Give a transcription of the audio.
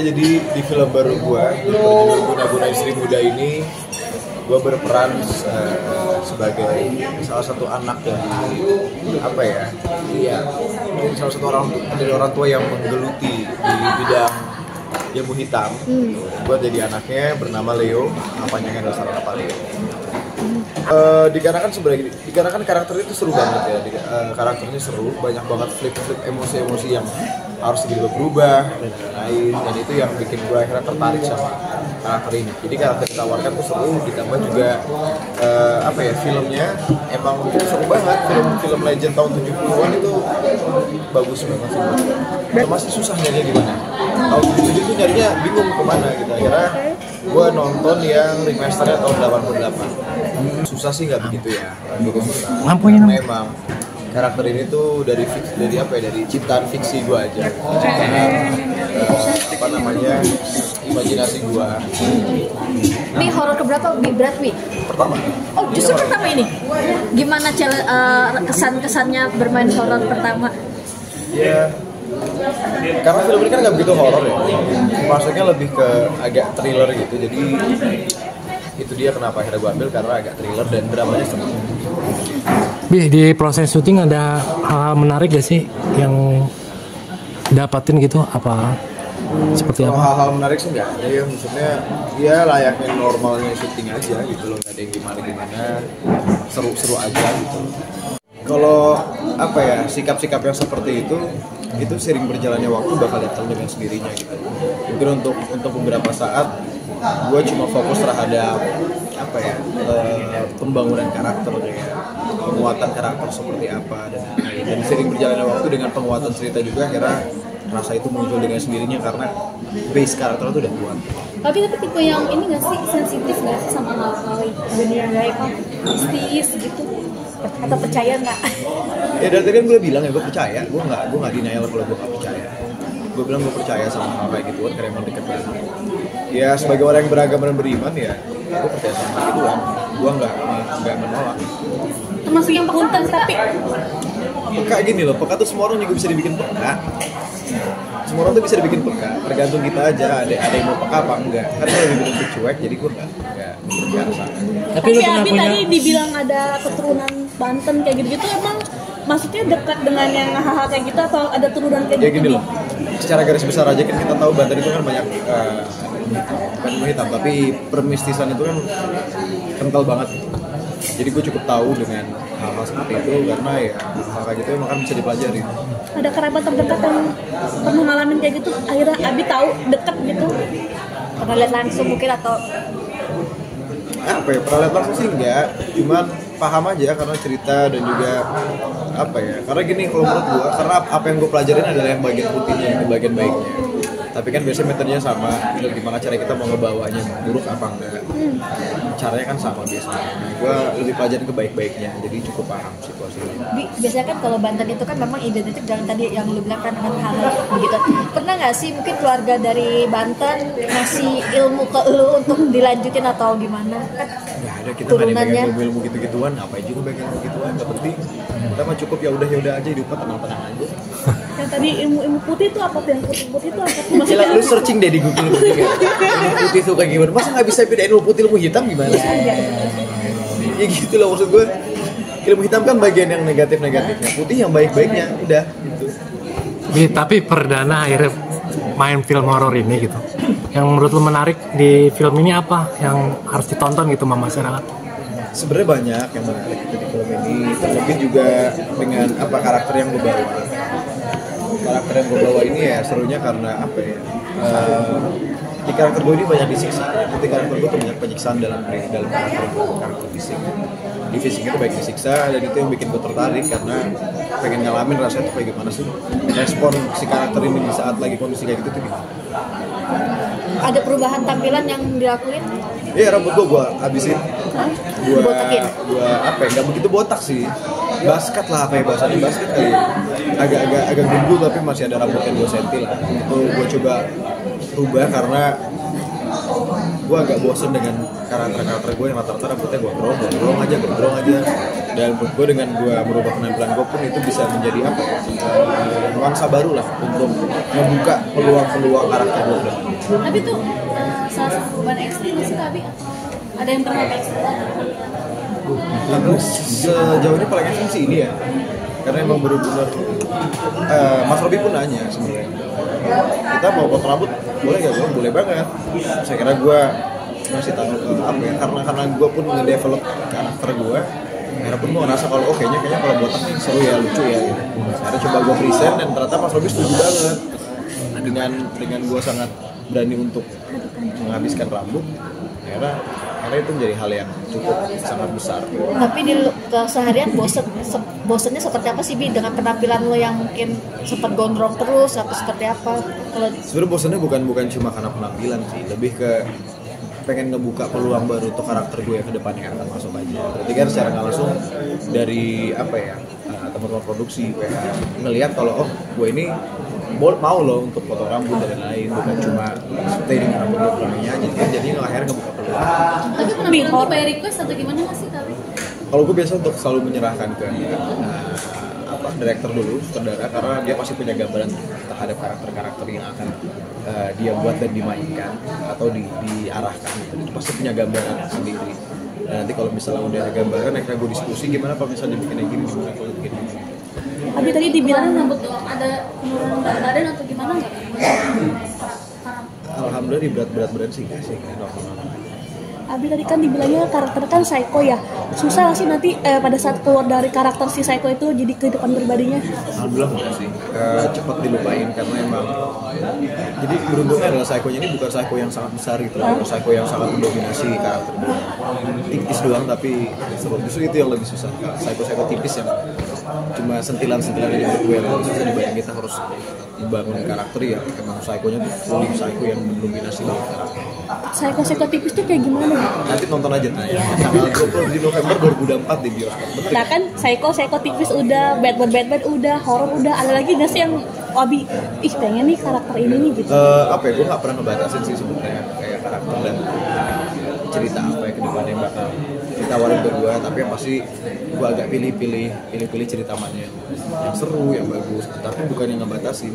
jadi di film baru gue, berjudul Guna-Guna Istri Muda ini, gue berperan sebagai salah satu anak dari salah satu orang tua yang menggeluti di bidang ilmu hitam. Gue jadi anaknya bernama Leo, panjangnya adalah Saranapa Leo. Dikarenakan karakter itu seru banget ya, karakternya seru, banyak banget flip emosi-emosi yang harus berubah dan lain-lain, dan itu yang bikin gue akhirnya tertarik sama karakter ini. Jadi karakter yang ditawarkan tuh seru, ditambah juga filmnya emang seru banget. Film legend tahun 70-an itu bagus banget sih. Masih susah nyarinya gimana, tahun 77 itu nyarinya bingung kemana gitu. Akhirnya gue nonton yang remasternya tahun 88. Susah sih nggak begitu ya, Lampunya memang karakter ini tuh dari ciptaan fiksi gue aja, imajinasi gue. Ini horor keberapa berat Wi? Pertama. Oh justru pertama ini. Gimana kesan-kesannya bermain horor pertama? Ya, karena film ini kan nggak begitu horor ya, maksudnya lebih ke agak thriller gitu. Jadi itu dia kenapa akhirnya gue ambil, karena agak thriller dan dramanya seru. Di proses syuting ada hal menarik gak sih yang dapatin gitu, apa seperti apa? Hal-hal menarik sih nggak ada ya, maksudnya ya layaknya normalnya syuting aja gitu loh, nggak ada yang gimana, seru-seru aja gitu. Kalau sikap-sikap yang seperti itu sering berjalannya waktu bakal datang dengan sendirinya gitu. Mungkin untuk beberapa saat gue cuma fokus terhadap pembangunan karakter, kayak penguatan karakter seperti apa dan sering berjalannya waktu dengan penguatan cerita juga, akhirnya rasa itu muncul dengan sendirinya karena base karakter itu udah kuat. Tapi tipe yang ini nggak sih, sensitif nggak sih sama hal-hal dunia gaib, mistis gitu? Atau percaya nggak? Ya dari tadi kan gue bilang ya gue percaya, gue nggak denial kalau gue nggak percaya. Gue bilang gue percaya sama hal kayak gituan karena emang deket banget. Ya sebagai orang yang beragama dan beriman ya gue percaya sama hal gituan. Gue nggak menolak. Termasuk yang punten tapi peka gini loh, peka tuh semua orang juga bisa dibikin peka. Semua orang tuh bisa dibikin peka, tergantung kita aja ada yang mau peka apa enggak. Karena kalau dibilang cuek, jadi gue nggak biasa. Tapi Abi tadi dibilang ada keturunan Banten kayak gitu-gitu, emang maksudnya dekat dengan yang hal-hal kayak gitu atau ada turunan kayak ya gitu? Gini loh, secara garis besar aja kan kita tahu Banten itu kan banyak bukan hitam, tapi permistisan itu kan kental banget. Jadi gue cukup tahu dengan hal-hal seperti itu karena ya hal kayak gitu emang kan bisa dipelajari. Ada kerabat terdekat yang pernah ngalamin kayak gitu, akhirnya Abi tahu deket gitu? Pernah lihat langsung mungkin atau? Pernah lihat langsung sih enggak, cuman paham aja karena cerita dan juga karena gini kalau menurut gue, karena apa yang gue pelajarin adalah yang bagian putihnya, yang bagian baiknya. Tapi kan biasanya metodenya sama, gimana cara kita mau ngebawanya, buruk apa enggak, caranya kan sama biasanya. Nah, gue lebih pelajarin ke baik-baiknya, jadi cukup paham situasinya. Biasanya kan kalau Banten itu kan memang identik dengan tadi yang lu bilang kan dengan hal begitu. Pernah nggak sih mungkin keluarga dari Banten ngasih ilmu ke lu untuk dilanjutin atau gimana? Kan nggak ada, kita nggak ada yang ilmu gitu-gituan, apa juga bagian gitu-gituan, nggak penting. Kita mah cukup ya udah aja, hidupnya tenang-tenang aja. Yang tadi ilmu putih itu apa? Yang putih itu apa? Gila, lu searching deh di Google putih kan? Ilmu putih itu kayak gimana? Masa nggak bisa bedain ilmu putih ilmu hitam gimana? Ya gitu loh maksud gue. Ilmu hitam kan bagian yang negatif-negatifnya, putih yang baik-baiknya, udah gitu. Tapi perdana akhirnya main film horor ini gitu. Yang menurut lu menarik di film ini apa? Yang harus ditonton gitu sama masyarakat? Sebenarnya banyak yang menarik di film ini, terlebih juga dengan karakter yang gue bawa. Karakter yang gue bawa ini ya serunya karena di karakter gue ini banyak disiksa. Nanti karakter gue tuh banyak penyiksaan dalam karakter fisik. Di fisik itu banyak disiksa dan itu yang bikin gue tertarik karena pengen ngalamin rasanya tuh kayak gimana sih respon si karakter ini di saat lagi kondisi kayak gitu tuh gimana. Ada perubahan tampilan yang dilakuin? Iya, rambut gue habisin. Gue nggak begitu botak sih. Basket lah bahasanya, basket kali. Agak gembul tapi masih ada rambutnya 2 cm lah. Itu gue coba rubah karena gue agak bosen dengan karakter gue yang rata-rata rambutnya gondrong aja. Dan menurut gue dengan gue merubah penampilan gue pun itu bisa menjadi apa ya, nuansa baru lah untuk membuka peluang karakter gue. Tapi tuh salah satu perubahan ekstrim sih Abi, ada yang pernah ekstrim? Sejauh ini paling ekstrim sih ini ya, karena emang benar-benar Mas Robi pun nanya sebenarnya, kita mau potong rambut boleh gak? Boleh banget. Saya kira gue masih tahu apa ya, karena gue pun ngedevelop karakter gue. Akhirnya pun gue ngerasa kalau kayaknya kalau botak nih seru ya, lucu ya gitu. Akhirnya coba gue present dan ternyata Mas Robi setuju banget dengan gue sangat berani untuk menghabiskan rambut. Karena itu menjadi hal yang cukup sangat besar. Tapi di keseharian bosennya seperti apa sih Bi, dengan penampilan lo yang mungkin sempat gondrong terus atau seperti apa? Kalau sebenarnya bosennya bukan cuma karena penampilan sih, lebih ke pengen ngebuka peluang baru untuk karakter gue ke depannya akan masuk aja. Berarti kan secara nggak langsung dari apa ya, teman-teman produksi ngelihat kalau gue ini mau loh untuk potong rambut dan lain-lain, bukan cuma stay dengan rambut kurangnya aja. Jadi akhirnya ngebuka peluang. tapi penampilan lo by request atau gimana sih tapi? Kalau gue biasa untuk selalu menyerahkan ke director dulu, sutradara, karena dia pasti punya gambaran terhadap karakter-karakter yang akan dia buat dan dimainkan atau diarahkan gitu. Itu pasti punya gambaran sendiri. Dan nanti kalau misalnya udah ada gambaran, akhirnya gue diskusi gimana kalau misalnya dibikin kayak gini, gimana kalau dibikin gini. Abi tadi dibilang rambut ada penurunan berat badan atau gimana nggak? Alhamdulillah di berat sih nggak sih, normal. Abi tadi kan dibilangnya karakter kan psycho ya, susah nggak sih nanti pada saat keluar dari karakter si psycho itu jadi kehidupan pribadinya? Alhamdulillah enggak sih, cepat dilupain karena emang jadi beruntungnya adalah psycho-nya ini bukan psycho yang sangat besar gitu, bukan psycho yang sangat mendominasi karakter gue. Tipis doang tapi seru, justru itu yang lebih susah, psycho tipis yang cuma sentilan-sentilan aja gue yang lebih susah dibayangin. Kita harus membangun karakter ya emang psycho-nya tuh fully psycho yang mendominasi banget karakter. Psycho tipis tuh kayak gimana? Nanti nonton aja tanggal 20 di November 2024 di bioskop. Nah kan psycho tipis udah, Batman udah, horor udah, ada lagi nggak sih yang Abi pengen nih karakter ini nih gitu? Apa ya, gue nggak pernah ngebatasin sih sebenarnya kayak karakter dan cerita apa ya kedepannya yang bakal ditawarin ke gue, tapi yang pasti gue agak pilih cerita mana yang seru, yang bagus, tapi bukan yang ngebatasin.